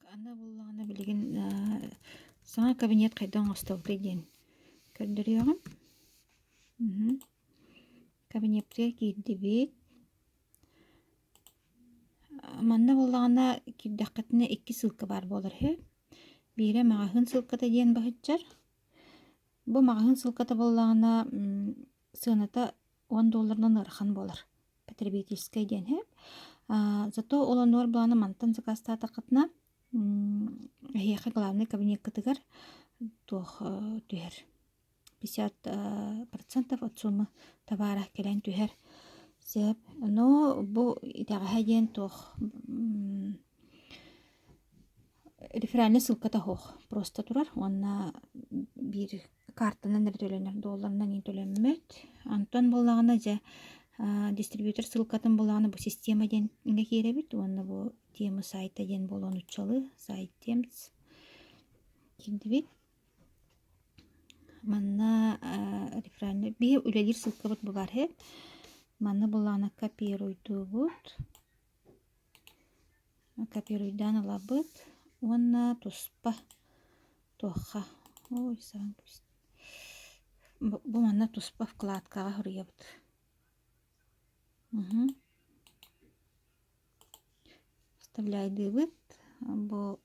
Ана буллагана билигин саңа кабинет кайдан остовды ден. Көрдөрүгүм. Кабинетке кийди бит. Манна буллагана кирдаккатына 2 ссылка бар болар хе. Бире магазин ссылката ден бахытчар. Бу магазин ссылката буллагана сыната $10 ырхан болар. Потребительская ден хе. Зато олонор буланы мантан закаста тақытна хеха главный кабинет кытыгар тох түһер 50% от суммы товара келен түһер сеп. Но бу итаға ден тох реферальный ссылката хох просто турар. Онна бир картанан төлөнөр долларынан ин төлөнмөт. Антон буллагана же дистрибьютор ссылкатын буллагана бу система ден инге киребит. Онна бу тема сайта ден болон учалы сайт темс кирдибит. Манна реферальный би үлелир ссылка бут бар хе. Манна буллагана копируйду бут. Копируйдан алабыт. Онна туспа тоха. Ой, саң. Бу манна туспа вкладкага хурыябыт. Вставляйды бит. Бу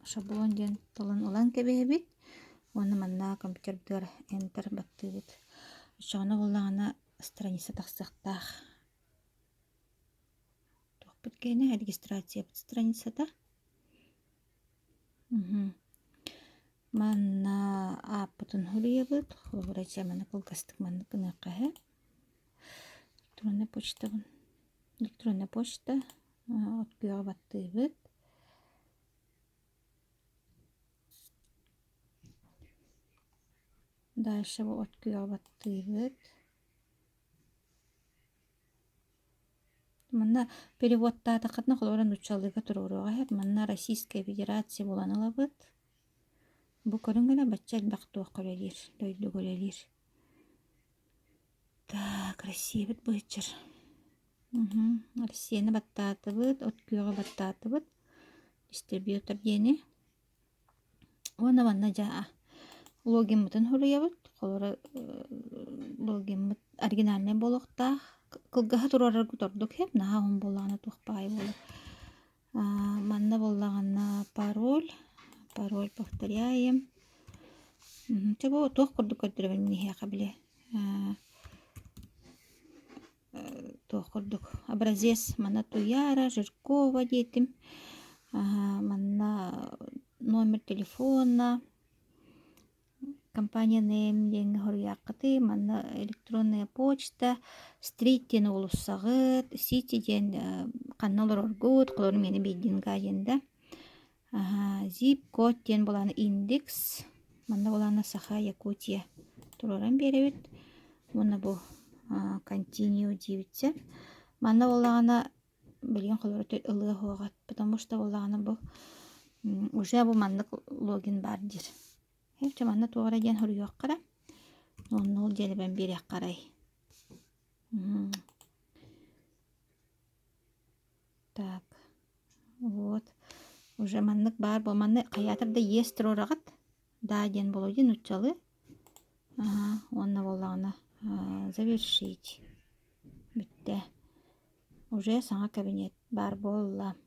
шаблон ден толын улан кебебит. Оны манна компьютердер enter бакты бит. Шаны буллагана страница тахсактах. Тох биткене регистрация бит страницада. Манна апытын хурыябыт. Хурача манна кылгастык манна кынакка хе. Электронная почта открыла бакты бит. Дальше вот открыла бакты бит. Манна переводта тақытна холоран учалыга турурога хеп. Манна Российская Федерация болан алабыт. Бу көрүнгөнө бачча бактуак көрөлөр, дөйдү көрөлөр. Так, красиво бычыр. Россияны баттаты быт, открыла баттаты быт. Дистрибьютор дени. Оны манна жаа логин мытын хурыябыт. Холора логин мыт оригинальный болохта. Кылгаха турарар кутордук хеп. Наха он болана тухпай болар. Манна боллагана пароль. Пароль повторяем. Чего тох курдук көрдүрөбүн нихе кабиле. Тох курдук. Образец манна Туяра, Жиркова детим. Манна номер телефона. Компания name ден хорыяккыты. Манна электронная почта. Стрит ден улуссагыт. Сити ден канналар оргут. Колор мени бейдин гайында. Zip-код ден боланы индекс. Манна боланы Саха, Якутия. Тураран беребит. Мона бу continue дивитсе. Манна боланы билген колор ылыга хуагат. Потому что боланы бу уже бу манна логин бардир. Хепче манна тугара ден хорыяк кара. Нол делебен берек карай. Так. Вот. Уже маннык бар, бу манны каятырда есть турорагат. Да, ден болодин учалы. Онна боллагана завершить. Битте. Уже саңа кабинет бар болла.